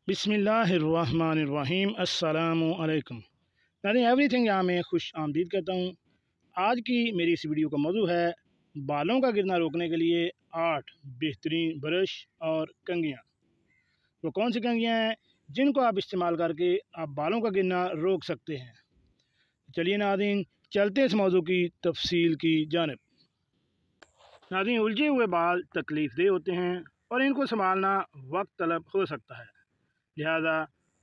बिस्मिल्लाहिर्रहमानिर्रहीम अस्सलामु अलैकुम। नाज़रीन एवरीथिंग यहाँ मैं खुश आमदीद कहता हूँ। आज की मेरी इस वीडियो का मौजू है बालों का गिरना रोकने के लिए 8 बेहतरीन ब्रश और कंघियाँ। वो कौन सी कंघियाँ हैं जिनको आप इस्तेमाल करके आप बालों का गिरना रोक सकते हैं। चलिए नाज़रीन चलते इस मौजू की तफसील की जानिब। नाज़रीन उलझे हुए बाल तकलीफ़देह होते हैं और इनको संभालना वक्त तलब हो सकता है। लिहाजा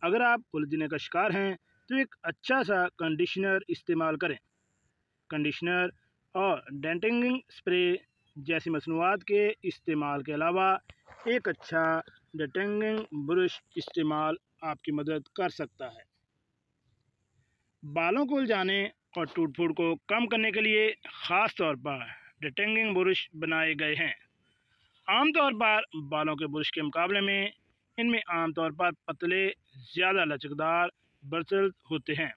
अगर आप उलझने का शिकार हैं तो एक अच्छा सा कंडीशनर इस्तेमाल करें। कंडीशनर और डेंटिंग स्प्रे जैसी मसनूआत के इस्तेमाल के अलावा एक अच्छा डेटेंगिंग ब्रश इस्तेमाल आपकी मदद कर सकता है। बालों को उलझाने और टूट फूट को कम करने के लिए ख़ास तौर पर डेटेंगिंग ब्रश बनाए गए हैं। आमतौर पर बालों के ब्रश के मुकाबले में इनमें आमतौर पर पतले ज़्यादा लचकदार ब्रशेस होते हैं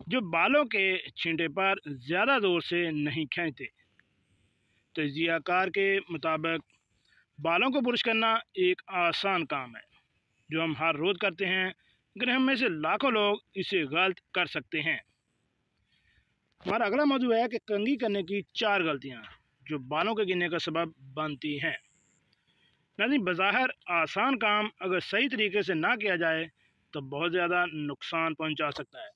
जो बालों के छींटे पर ज़्यादा ज़ोर से नहीं खींचते। तजज़ियाकार के मुताबिक बालों को ब्रश करना एक आसान काम है जो हम हर रोज़ करते हैं, लेकिन हम में से लाखों लोग इसे गलत कर सकते हैं। हमारा अगला मौजू है कि कंघी करने की 4 गलतियाँ जो बालों के गिरने का सबब बनती हैं। नाज़रीन बज़ाहिर आसान काम अगर सही तरीके से ना किया जाए तो बहुत ज़्यादा नुकसान पहुंचा सकता है,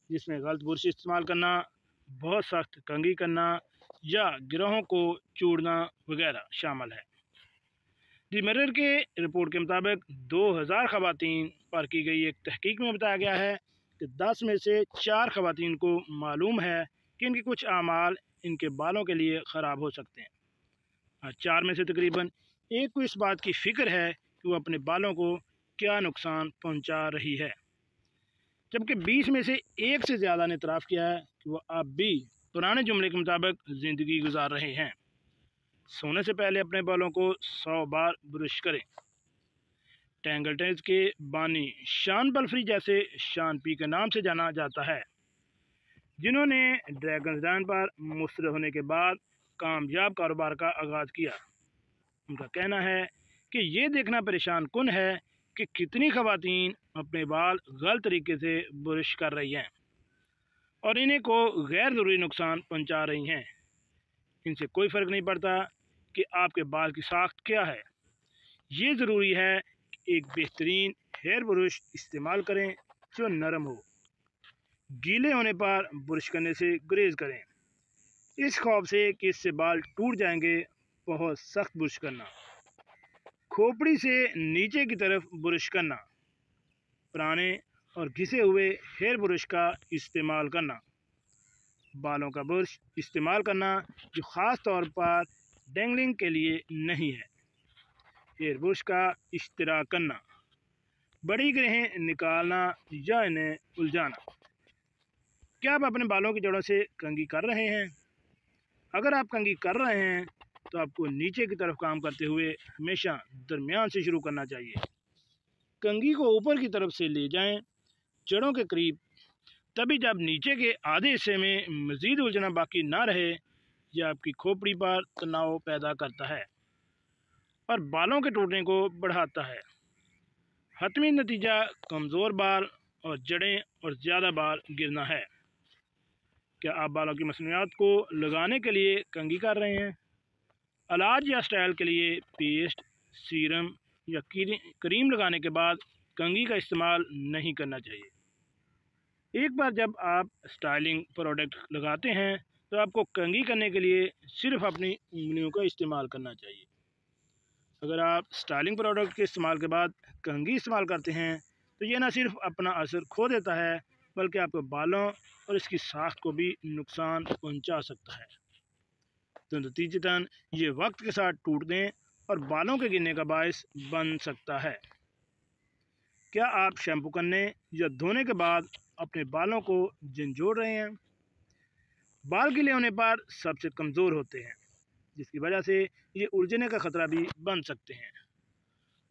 जिसमें गलत ब्रश इस्तेमाल करना, बहुत सख्त कंघी करना या गिरोहों को चूड़ना वगैरह शामिल है। दी मिरर के रिपोर्ट के मुताबिक 2000 ख़वातीन पर की गई एक तहकीक में बताया गया है कि 10 में से 4 ख़वातीन को मालूम है कि इनके कुछ आमाल इनके बालों के लिए ख़राब हो सकते हैं और 4 में से तकरीबन एक को इस बात की फ़िक्र है कि वो अपने बालों को क्या नुकसान पहुंचा रही है, जबकि 20 में से एक से ज़्यादा ने इतराफ़ किया है कि वो अब भी पुराने जुमले के मुताबिक ज़िंदगी गुजार रहे हैं। सोने से पहले अपने बालों को 100 बार ब्रश करें। टैंगल टेंस के बानी शान बल्फरी जैसे शान पी के नाम से जाना जाता है, जिन्होंने ड्रैगन्स डैन पर मुस्तरद होने के बाद कामयाब कारोबार का आगाज़ किया। उनका कहना है कि ये देखना परेशान कुन है कि कितनी ख़वातीन अपने बाल गलत तरीके से ब्रश कर रही हैं और इन्हें को गैर ज़रूरी नुकसान पहुंचा रही हैं। इनसे कोई फ़र्क नहीं पड़ता कि आपके बाल की साख्त क्या है। ये ज़रूरी है कि एक बेहतरीन हेयर ब्रश इस्तेमाल करें जो नरम हो। गीले होने पर ब्रश करने से गुरेज करें, इस खौफ से कि इससे बाल टूट जाएंगे। बहुत सख्त ब्रश करना, खोपड़ी से नीचे की तरफ ब्रश करना, पुराने और घिसे हुए हेयर ब्रश का इस्तेमाल करना, बालों का ब्रश इस्तेमाल करना जो ख़ास तौर पर डेंगलिंग के लिए नहीं है, हेयर ब्रश का इस्तेमाल करना, बड़ी ग्रहें निकालना या इन्हें उलझाना। क्या आप अपने बालों की जड़ों से कंघी कर रहे हैं? अगर आप कंघी कर रहे हैं तो आपको नीचे की तरफ काम करते हुए हमेशा दरमियान से शुरू करना चाहिए। कंघी को ऊपर की तरफ से ले जाएं, जड़ों के करीब, तभी जब नीचे के आधे हिस्से में मज़ीद उलझना बाकी ना रहे, यह आपकी खोपड़ी पर तनाव पैदा करता है और बालों के टूटने को बढ़ाता है। हतमी नतीजा कमज़ोर बाल और जड़ें और ज़्यादा बाल गिरना है। क्या आप बालों की मसनूआत को लगाने के लिए कंघी कर रहे हैं? इलाज या स्टाइल के लिए पेस्ट, सीरम या क्रीम लगाने के बाद कंघी का इस्तेमाल नहीं करना चाहिए। एक बार जब आप स्टाइलिंग प्रोडक्ट लगाते हैं तो आपको कंघी करने के लिए सिर्फ अपनी उंगलियों का इस्तेमाल करना चाहिए। अगर आप स्टाइलिंग प्रोडक्ट के इस्तेमाल के बाद कंघी इस्तेमाल करते हैं तो यह न सिर्फ अपना असर खो देता है बल्कि आपके बालों और इसकी साख्त को भी नुकसान पहुंचा सकता है। तो नतीजतन ये वक्त के साथ टूटने और बालों के गिरने का बायस बन सकता है। क्या आप शैम्पू करने या धोने के बाद अपने बालों को झंझोड़ रहे हैं? बाल गीले होने पर सबसे कमज़ोर होते हैं, जिसकी वजह से ये उलझने का ख़तरा भी बन सकते हैं।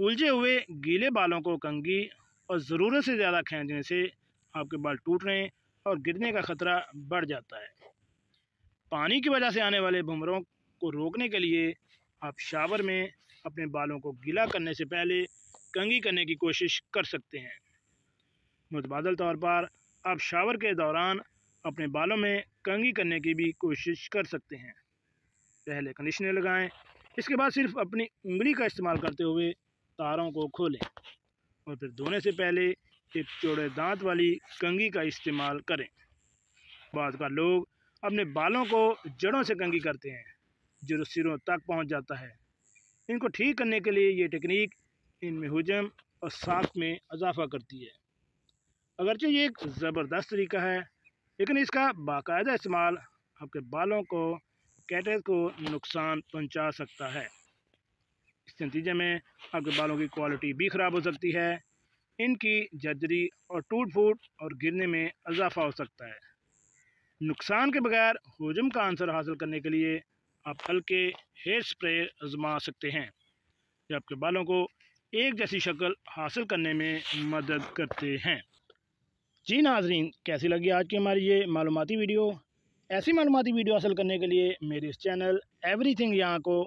उलझे हुए गीले बालों को कंघी और ज़रूरत से ज़्यादा खींचने से आपके बाल टूटने और गिरने का ख़तरा बढ़ जाता है। पानी की वजह से आने वाले बुमरों को रोकने के लिए आप शावर में अपने बालों को गीला करने से पहले कंघी करने की कोशिश कर सकते हैं। मुतबादल तौर पर आप शावर के दौरान अपने बालों में कंघी करने की भी कोशिश कर सकते हैं। पहले कंडीशनर लगाएं, इसके बाद सिर्फ अपनी उंगली का इस्तेमाल करते हुए तारों को खोलें और फिर धोने से पहले एक चौड़े दांत वाली कंघी का इस्तेमाल करें। बाद का लोग अपने बालों को जड़ों से कंघी करते हैं जो सिरों तक पहुंच जाता है। इनको ठीक करने के लिए ये टेक्निक इनमें हुजम और साख्त में इजाफा करती है। अगरचे ये एक ज़बरदस्त तरीका है, लेकिन इसका बाकायदा इस्तेमाल आपके बालों को कैटल को नुकसान पहुंचा सकता है। इस नतीजे में आपके बालों की क्वालिटी भी ख़राब हो सकती है, इनकी जर्जरी और टूट फूट और गिरने में इजाफा हो सकता है। नुकसान के बगैर हुजम का आंसर हासिल करने के लिए आप हल्के हेयर स्प्रे आजमा सकते हैं जो आपके बालों को एक जैसी शक्ल हासिल करने में मदद करते हैं। जी नाजरीन, कैसी लगी आज की हमारी ये मालूमाती वीडियो? ऐसी मालूमाती वीडियो हासिल करने के लिए मेरे इस चैनल एवरीथिंग यहाँ को